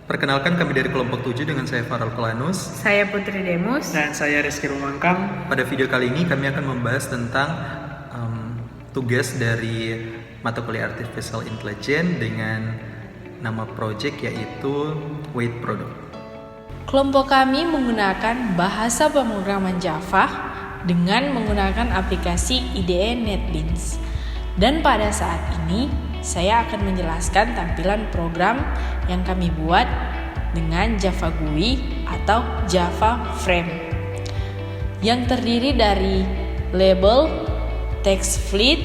Perkenalkan, kami dari kelompok 7 dengan saya Farel Kolanus. Saya Putri Demus. Dan saya Rizky Rumangkang. Pada video kali ini kami akan membahas tentang tugas dari mata kuliah Artificial Intelligence dengan nama project yaitu Weight Product. Kelompok kami menggunakan bahasa pemrograman Java dengan menggunakan aplikasi IDE NetBeans. Dan pada saat ini, saya akan menjelaskan tampilan program yang kami buat dengan Java GUI atau Java Frame yang terdiri dari label, text fleet,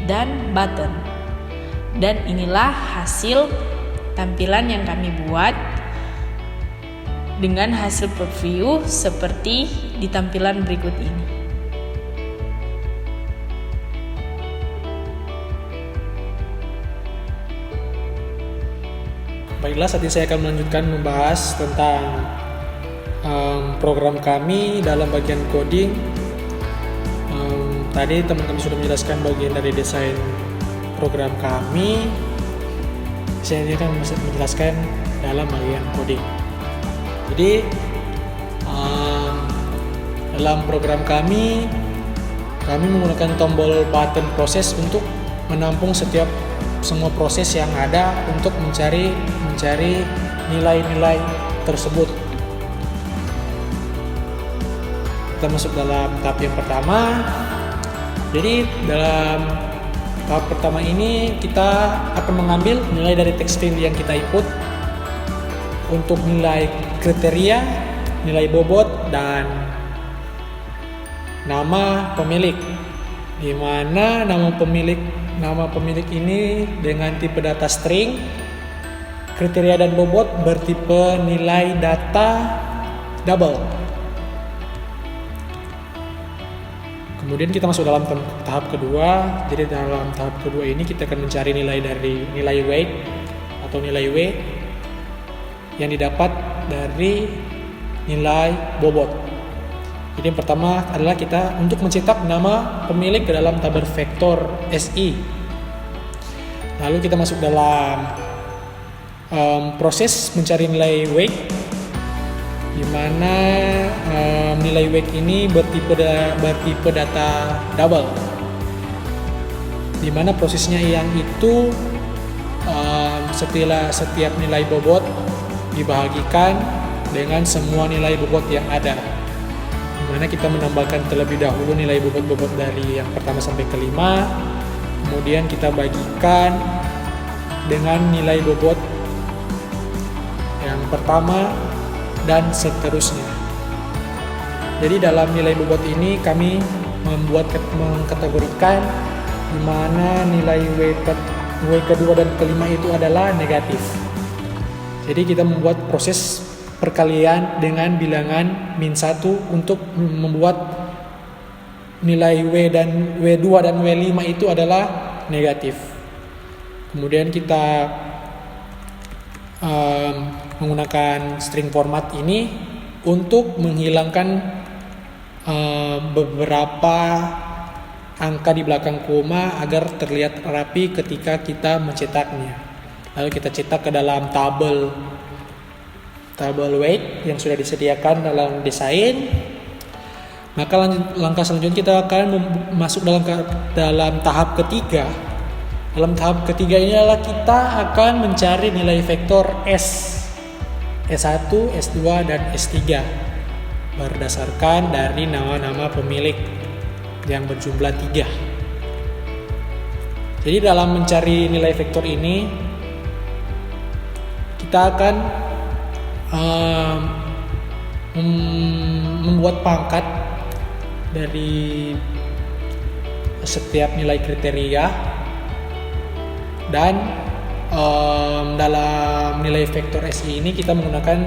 dan button. Dan inilah hasil tampilan yang kami buat dengan hasil preview seperti di tampilan berikut ini. Baiklah, saat ini saya akan melanjutkan membahas tentang program kami dalam bagian coding. Tadi teman-teman sudah menjelaskan bagian dari desain program kami. Saya ini akan menjelaskan dalam bagian coding. Jadi dalam program kami menggunakan tombol button proses untuk menampung semua proses yang ada untuk mencari nilai-nilai tersebut. Kita masuk dalam tahap yang pertama. Jadi dalam tahap pertama ini kita akan mengambil nilai dari text field yang kita input untuk nilai kriteria, nilai bobot, dan nama pemilik. Di mana nama pemilik ini dengan tipe data string, kriteria dan bobot bertipe nilai data double. Kemudian kita masuk dalam tahap kedua. Jadi dalam tahap kedua ini kita akan mencari nilai dari nilai weight atau nilai W yang didapat dari nilai bobot. Jadi yang pertama adalah kita untuk mencetak nama pemilik ke dalam tabel vektor SI. Lalu kita masuk dalam proses mencari nilai weight, di mana nilai weight ini bertipe data double, di mana prosesnya yang itu setelah setiap nilai bobot dibahagikan dengan semua nilai bobot yang ada, di mana kita menambahkan terlebih dahulu nilai bobot dari yang pertama sampai kelima, kemudian kita bagikan dengan nilai bobot yang pertama dan seterusnya. Jadi dalam nilai bobot ini kami mengkategorikan di mana nilai W kedua dan kelima itu adalah negatif. Jadi kita membuat proses perkalian dengan bilangan -1 untuk membuat nilai W2 dan W5 itu adalah negatif. Kemudian kita menggunakan string format ini untuk menghilangkan beberapa angka di belakang koma agar terlihat rapi ketika kita mencetaknya. Lalu kita cetak ke dalam tabel weight yang sudah disediakan dalam desain. Maka langkah selanjutnya kita akan masuk dalam tahap ketiga. Dalam tahap ketiga ini adalah kita akan mencari nilai vektor S1, S2, dan S3 berdasarkan dari nama-nama pemilik yang berjumlah 3. Jadi dalam mencari nilai vektor ini kita akan membuat pangkat dari setiap nilai kriteria, dan dalam nilai vektor SI ini kita menggunakan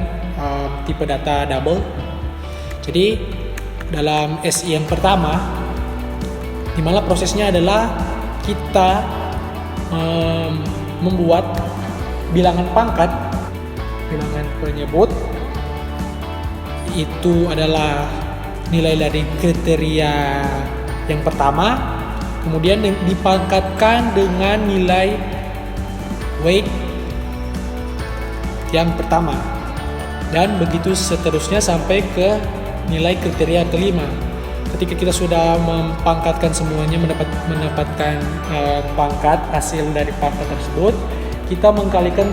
tipe data double. Jadi dalam SI yang pertama, di mana prosesnya adalah kita membuat bilangan pangkat, bilangan penyebut itu adalah nilai dari kriteria yang pertama, kemudian dipangkatkan dengan nilai weight yang pertama. Dan begitu seterusnya sampai ke nilai kriteria kelima. Ketika kita sudah mempangkatkan semuanya, mendapatkan pangkat, hasil dari pangkat tersebut, kita mengkalikan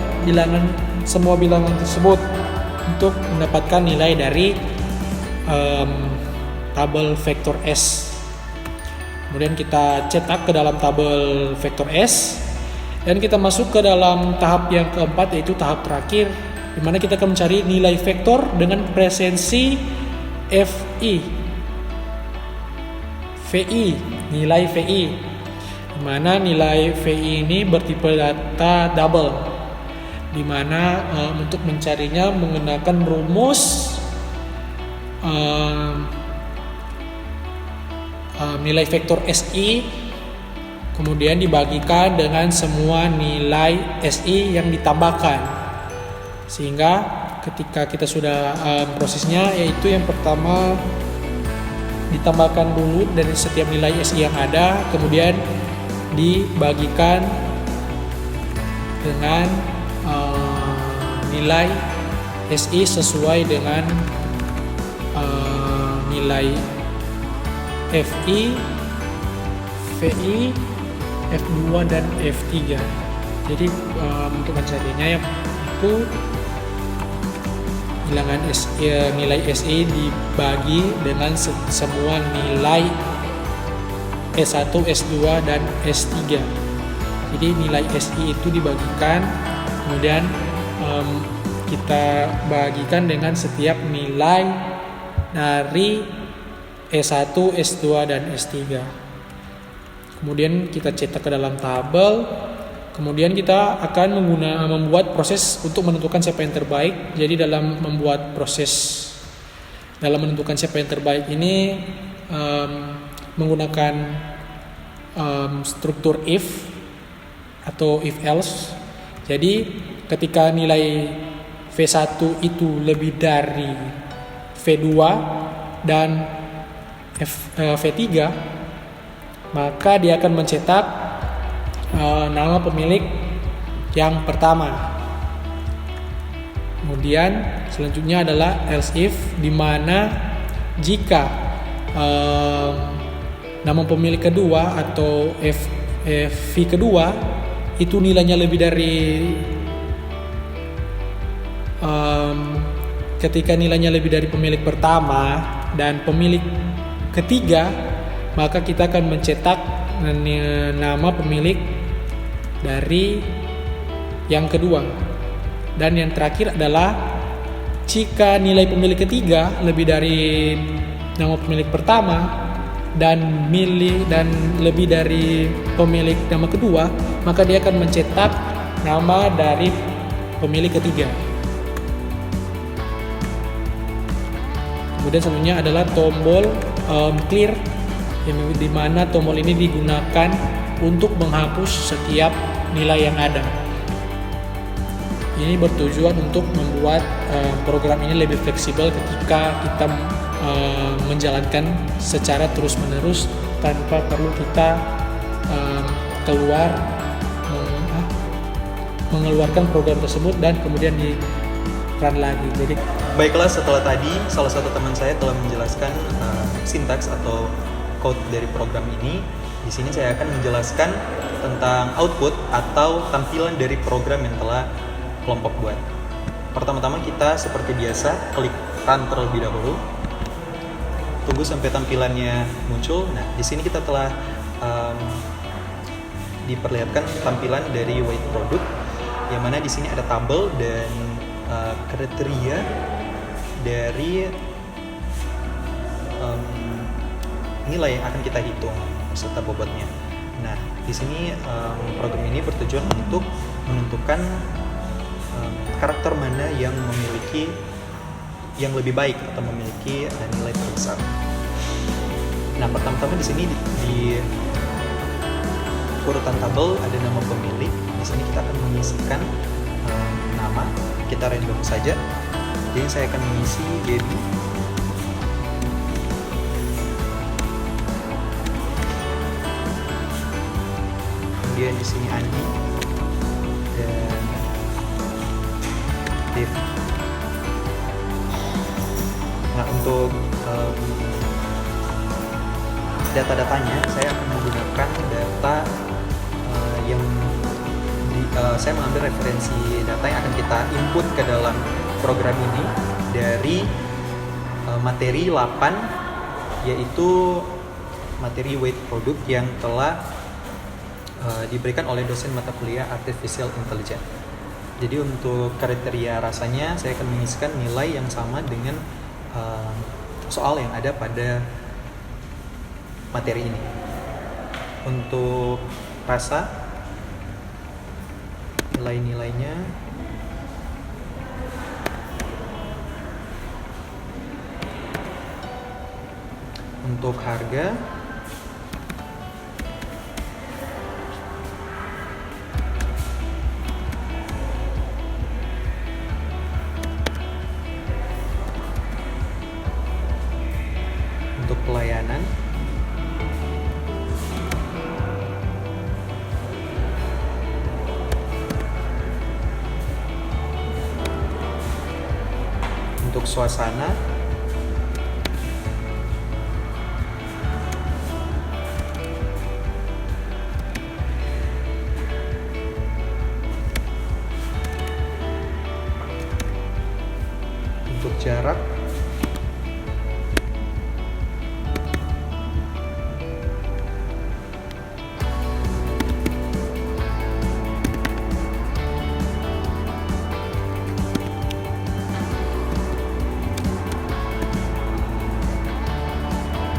semua bilangan tersebut untuk mendapatkan nilai dari tabel vektor S. Kemudian kita cetak ke dalam tabel vektor S, dan kita masuk ke dalam tahap yang keempat, yaitu tahap terakhir, di mana kita akan mencari nilai vektor dengan presensi VI, nilai VI, di mana nilai VI ini bertipe data double, di mana untuk mencarinya menggunakan rumus nilai vektor SI kemudian dibagikan dengan semua nilai SI yang ditambahkan, sehingga ketika kita sudah prosesnya, yaitu yang pertama ditambahkan dulu dari setiap nilai SI yang ada, kemudian dibagikan dengan nilai SI sesuai dengan nilai FI, VI, F2 dan F3. Jadi untuk mencarinya itu bilangan nilai SI dibagi dengan semua nilai S1, S2 dan S3. Jadi nilai SI itu dibagikan, kemudian kita bagikan dengan setiap nilai dari S1, S2 dan S3. Kemudian kita cetak ke dalam tabel. Kemudian kita akan membuat proses untuk menentukan siapa yang terbaik. Jadi dalam menentukan siapa yang terbaik ini menggunakan struktur if atau if else. Jadi ketika nilai V1 itu lebih dari V2 dan V3, maka dia akan mencetak nama pemilik yang pertama. Kemudian selanjutnya adalah else if, di mana jika nama pemilik kedua atau V kedua itu nilainya lebih dari ketika nilainya lebih dari pemilik pertama dan pemilik ketiga, maka kita akan mencetak nama pemilik dari yang kedua. Dan yang terakhir adalah jika nilai pemilik ketiga lebih dari nama pemilik pertama dan lebih dari pemilik nama kedua, maka dia akan mencetak nama dari pemilik ketiga. Kemudian selanjutnya adalah tombol clear, di mana tombol ini digunakan untuk menghapus setiap nilai yang ada. Ini bertujuan untuk membuat program ini lebih fleksibel ketika kita menjalankan secara terus-menerus tanpa perlu kita mengeluarkan program tersebut dan kemudian di run lagi. Jadi baiklah, setelah tadi salah satu teman saya telah menjelaskan sintaks atau code dari program ini. Di sini saya akan menjelaskan tentang output atau tampilan dari program yang telah kelompok buat. Pertama-tama kita seperti biasa klik run terlebih dahulu. Tunggu sampai tampilannya muncul. Nah, di sini kita telah diperlihatkan tampilan dari weight product, yang mana di sini ada tabel dan kriteria dari nilai yang akan kita hitung beserta bobotnya. Nah, di sini program ini bertujuan untuk menentukan karakter mana yang memiliki yang lebih baik atau memiliki nilai terbesar. Nah, pertama-tama di sini di urutan tabel ada nama pemilik. Di sini kita akan mengisikan nama, kita random saja. Jadi saya akan mengisi Gaby. Kemudian di sini Andi dan untuk data-datanya saya akan menggunakan data yang saya mengambil referensi data yang akan kita input ke dalam program ini dari materi 8, yaitu materi weight product yang telah diberikan oleh dosen mata kuliah Artificial Intelligence. Jadi untuk kriteria rasanya saya akan mengisikan nilai yang sama dengan soal yang ada pada materi ini. Untuk rasa, nilai-nilainya untuk harga untuk pelayanan untuk suasana untuk jarak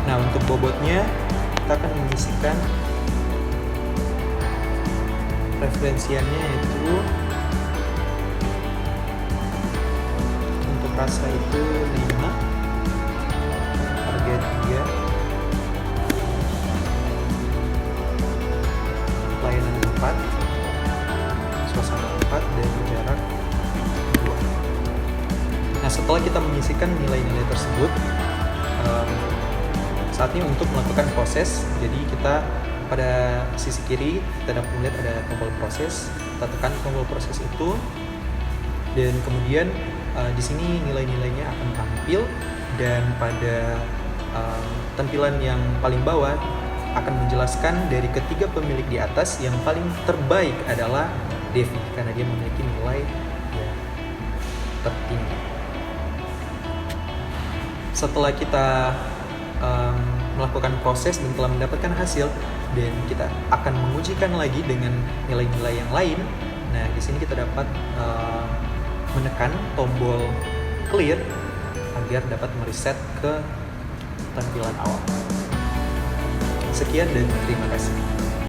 Nah, untuk bobotnya kita akan mengisikan referensiannya, yaitu untuk rasa itu 5, harga 3, pelayanan 4, suasana 4, dan jarak 2. Nah, setelah kita mengisikan nilai-nilai tersebut, saatnya untuk melakukan proses. Jadi kita pada sisi kiri kita dapat melihat ada tombol proses. Kita tekan tombol proses itu, dan kemudian di sini nilai-nilainya akan tampil, dan pada tampilan yang paling bawah akan menjelaskan dari ketiga pemilik di atas yang paling terbaik adalah Devi karena dia memiliki nilai yang tertinggi. Setelah kita melakukan proses dan telah mendapatkan hasil, dan kita akan mengujikan lagi dengan nilai-nilai yang lain. Nah, di sini kita dapat menekan tombol clear agar dapat mereset ke tampilan awal. Sekian dan terima kasih.